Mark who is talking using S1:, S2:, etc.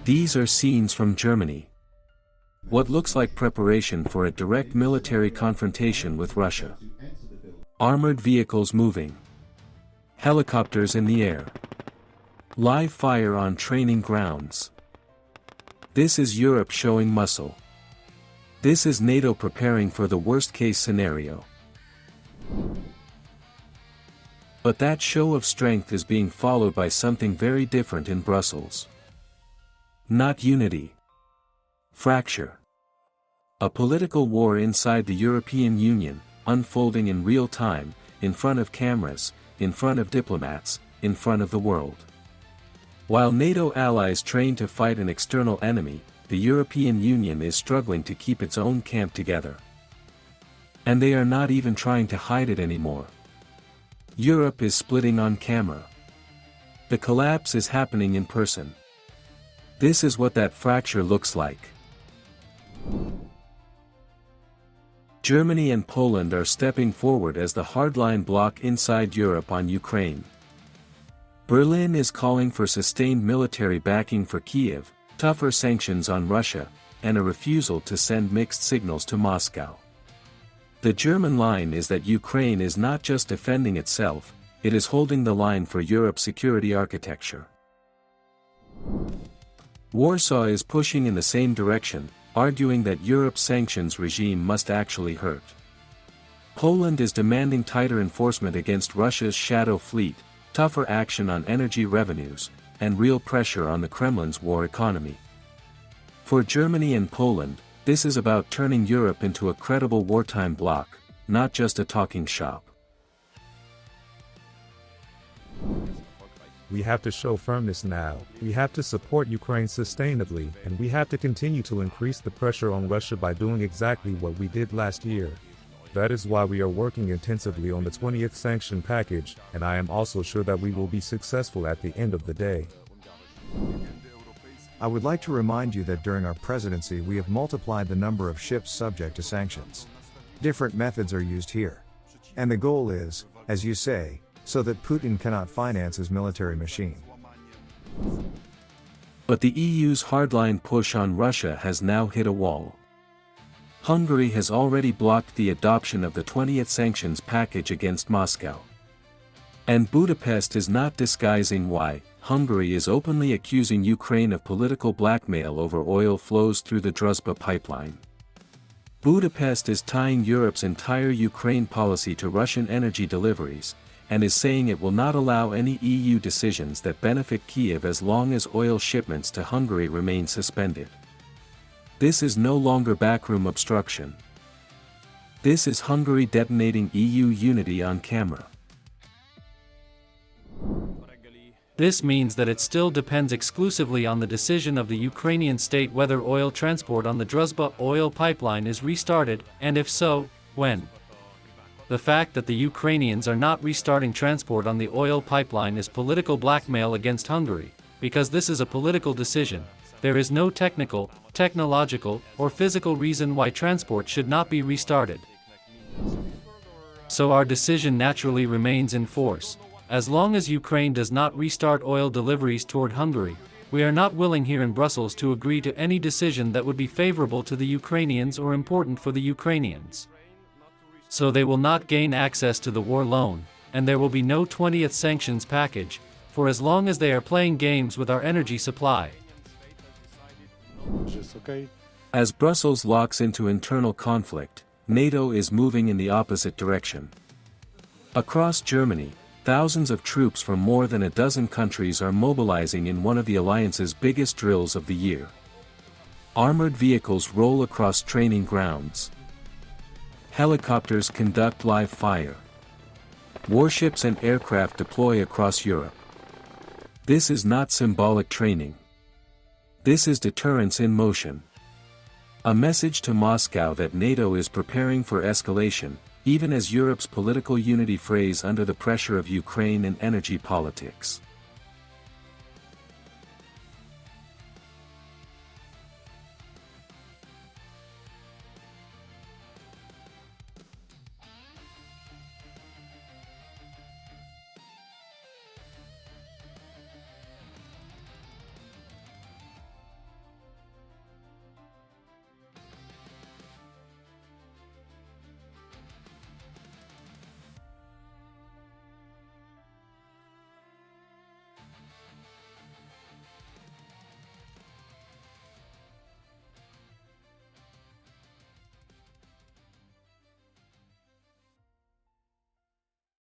S1: These are scenes from Germany. What looks like preparation for a direct military confrontation with Russia. Armored vehicles moving. Helicopters in the air. Live fire on training grounds. This is Europe showing muscle. This is NATO preparing for the worst-case scenario. But that show of strength is being followed by something very different in Brussels. Not unity. Fracture. A political war inside the European Union, unfolding in real time, in front of cameras, in front of diplomats, in front of the world. While NATO allies train to fight an external enemy, the European Union is struggling to keep its own camp together. And they are not even trying to hide it anymore. Europe is splitting on camera. The collapse is happening in person. This is what that fracture looks like. Germany and Poland are stepping forward as the hardline bloc inside Europe on Ukraine. Berlin is calling for sustained military backing for Kyiv, tougher sanctions on Russia, and a refusal to send mixed signals to Moscow. The German line is that Ukraine is not just defending itself, it is holding the line for Europe's security architecture. Warsaw is pushing in the same direction, arguing that Europe's sanctions regime must actually hurt. Poland is demanding tighter enforcement against Russia's shadow fleet, tougher action on energy revenues, and real pressure on the Kremlin's war economy. For Germany and Poland, this is about turning Europe into a credible wartime bloc, not just a talking shop.
S2: We have to show firmness now, we have to support Ukraine sustainably, and we have to continue to increase the pressure on Russia by doing exactly what we did last year. That is why we are working intensively on the 20th sanction package, and I am also sure that we will be successful at the end of the day.
S3: I would like to remind you that during our presidency we have multiplied the number of ships subject to sanctions. Different methods are used here. And the goal is, as you say, so that Putin cannot finance his military machine.
S1: But the EU's hardline push on Russia has now hit a wall. Hungary has already blocked the adoption of the 20th sanctions package against Moscow. And Budapest is not disguising why. Hungary is openly accusing Ukraine of political blackmail over oil flows through the Druzhba pipeline. Budapest is tying Europe's entire Ukraine policy to Russian energy deliveries, and is saying it will not allow any EU decisions that benefit Kyiv as long as oil shipments to Hungary remain suspended. This is no longer backroom obstruction. This is Hungary detonating EU unity on camera.
S4: This means that it still depends exclusively on the decision of the Ukrainian state whether oil transport on the Druzhba oil pipeline is restarted, and if so, when. The fact that the Ukrainians are not restarting transport on the oil pipeline is political blackmail against Hungary, because this is a political decision. There is no technical, technological, or physical reason why transport should not be restarted. So our decision naturally remains in force. As long as Ukraine does not restart oil deliveries toward Hungary, we are not willing here in Brussels to agree to any decision that would be favorable to the Ukrainians or important for the Ukrainians. So they will not gain access to the war loan, and there will be no 20th sanctions package, for as long as they are playing games with our energy supply.
S1: As Brussels locks into internal conflict, NATO is moving in the opposite direction. Across Germany, thousands of troops from more than a dozen countries are mobilizing in one of the alliance's biggest drills of the year. Armored vehicles roll across training grounds. Helicopters conduct live fire. Warships and aircraft deploy across Europe. This is not symbolic training. This is deterrence in motion. A message to Moscow that NATO is preparing for escalation, even as Europe's political unity frays under the pressure of Ukraine and energy politics.